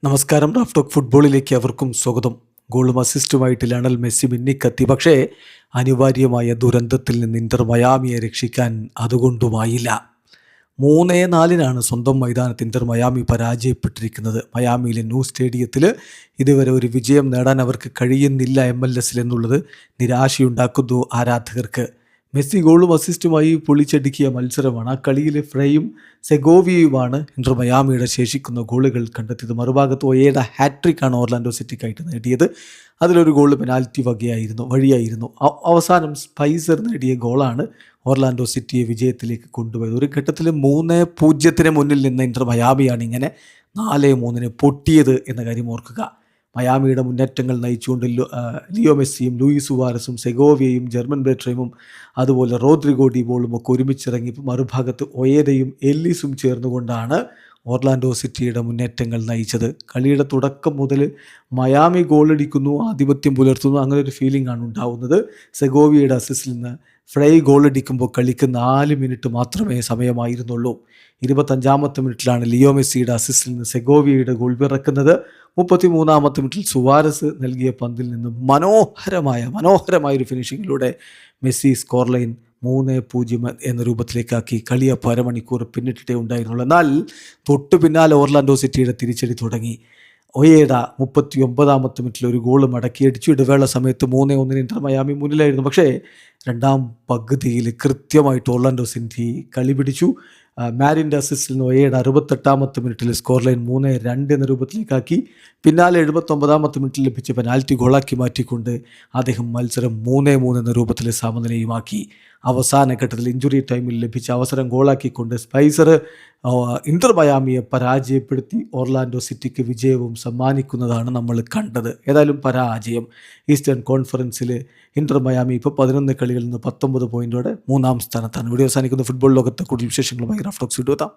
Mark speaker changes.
Speaker 1: നമസ്കാരം. Raf talk ഫുട്ബോളിലേക്ക് അവർക്കും സ്വാഗതം. ഗോളും അസിസ്റ്റുമായിട്ട് ലയണൽ മെസ്സി മിന്നിക്കത്തി. പക്ഷേ അനിവാര്യമായ ദുരന്തത്തിൽ നിന്ന് ഇന്റർ മയാമിയെ രക്ഷിക്കാൻ അതുകൊണ്ടുമായില്ല. 3-4 സ്വന്തം മൈതാനത്ത് ഇന്റർ മയാമി പരാജയപ്പെട്ടിരിക്കുന്നത്. മയാമിയിലെ ന്യൂ സ്റ്റേഡിയത്തിൽ ഇതുവരെ ഒരു വിജയം നേടാൻ അവർക്ക് കഴിയുന്നില്ല MLS എന്നുള്ളത് നിരാശയുണ്ടാക്കുന്നു ആരാധകർക്ക്. മെസ്സി ഗോളും അസിസ്റ്റുമായി പൊളിച്ചടുക്കിയ മത്സരമാണ്. ആ കളിയിലെ ഫ്രെയും സെഗോവിയുമാണ് ഇന്റർ മയാമിയുടെ ശേഷിക്കുന്ന ഗോളുകൾ കണ്ടെത്തിയത്. മറുഭാഗത്ത് ഒയേഡ ഹാട്രിക്കാണ് ഓർലാൻഡോ സിറ്റിക്കായിട്ട് നേടിയത്. അതിലൊരു ഗോൾ പെനാൽറ്റി വഴിയായിരുന്നു. അവസാനം സ്പൈസർ നേടിയ ഗോളാണ് ഓർലാൻഡോ സിറ്റിയെ വിജയത്തിലേക്ക് കൊണ്ടുപോയത്. ഒരു ഘട്ടത്തിൽ 3-0 മുന്നിൽ നിന്ന ഇന്റർ മയാമിയാണ് ഇങ്ങനെ 4-3 പൊട്ടിയത് എന്ന കാര്യം ഓർക്കുക. മയാമിയുടെ മുന്നേറ്റങ്ങൾ നയിച്ചുകൊണ്ട് ലിയോ മെസ്സിയും ലൂയിസ് സുവാരസും സെഗോവിയയും ജർമ്മൻ ബ്രേട്രേമും അതുപോലെ റോദ്രിഗോ ഡിബോളും ഒക്കെ ഒരുമിച്ചിറങ്ങിയപ്പോൾ മറുഭാഗത്ത് ഒയേദയും എല്ലിസും ചേർന്നുകൊണ്ടാണ് ഓർലാൻഡോ സിറ്റിയുടെ മുന്നേറ്റങ്ങൾ നയിച്ചത്. കളിയുടെ തുടക്കം മുതൽ മയാമി ഗോളടിക്കുന്നു, ആധിപത്യം പുലർത്തുന്നു, അങ്ങനെ ഒരു ഫീലിംഗ് ആണ് ഉണ്ടാവുന്നത്. സെഗോവിയയുടെ അസിസ്റ്റിൽ നിന്ന് ഫ്രൈ ഗോളടിക്കുമ്പോൾ കളിക്ക് 4 മിനിറ്റ് മാത്രമേ സമയമായിരുന്നുള്ളൂ. 25-ാമത്തെ മിനിറ്റിലാണ് ലിയോ മെസ്സിയുടെ അസിസ്റ്റിൽ നിന്ന് സെഗോവിയയുടെ ഗോൾ പിറക്കുന്നത്. 33-ാമത്തെ മിനിറ്റിൽ സുവാരസ് നൽകിയ പന്തിൽ നിന്ന് മനോഹരമായൊരു ഫിനിഷിങ്ങിലൂടെ മെസ്സി സ്കോർ ലൈൻ 3-0 എന്ന രൂപത്തിലേക്കാക്കി. കളി അപ്പോൾ അരമണിക്കൂർ പിന്നിട്ടിട്ടേ ഉണ്ടായിരുന്നുള്ളൂ. എന്നാൽ തൊട്ടു പിന്നാലെ ഓർലാൻഡോ സിറ്റിയുടെ തിരിച്ചടി തുടങ്ങി. ഒയേഡ 39-ാമത്തെ മിനിറ്റിൽ ഒരു ഗോൾ മടക്കിയടിച്ചു. ഇടവേള സമയത്ത് 3-1 ഇന്റർ മയാമി മുന്നിലായിരുന്നു. പക്ഷേ രണ്ടാം പകുതിയിൽ കൃത്യമായിട്ട് ഓർലാൻഡോ സിറ്റി കളി പിടിച്ചു. മാരിൻ്റെ അസിസ്റ്റിൽ നിന്ന് ഒയേഡ 68-ാമത്തെ മിനിറ്റിൽ സ്കോർ ലൈൻ 3-2 എന്ന രൂപത്തിലേക്കാക്കി. പിന്നാലെ 79-ാമത്തെ മിനിറ്റിൽ ലഭിച്ച പെനാൽറ്റി ഗോളാക്കി മാറ്റിക്കൊണ്ട് അദ്ദേഹം മത്സരം 3-3 എന്ന രൂപത്തിൽ സമനിലയുമാക്കി. അവസാന ഘട്ടത്തിൽ ഇഞ്ചുറി ടൈമിൽ ലഭിച്ച അവസരം ഗോളാക്കിക്കൊണ്ട് സ്പൈസർ ഇന്റർ മയാമിയെ പരാജയപ്പെടുത്തി ഓർലാൻഡോ സിറ്റിക്ക് വിജയവും സമ്മാനിക്കുന്നതാണ് നമ്മൾ കണ്ടത്. ഏതായാലും പരാജയം. ഈസ്റ്റേൺ കോൺഫറൻസിൽ ഇന്റർ മയാമി ഇപ്പോൾ 11 കളികളിൽ നിന്ന് 19 പോയിന്റോടെ 3-ാം സ്ഥാനത്താണ്. വീഡിയോ അവസാനിക്കുന്ന ഫുട്ബോൾ ലോകത്തെ കൂടുതൽ വിശേഷങ്ങളുമായി റാഫ് ടോക്സ് വീഡിയോ എത്താം.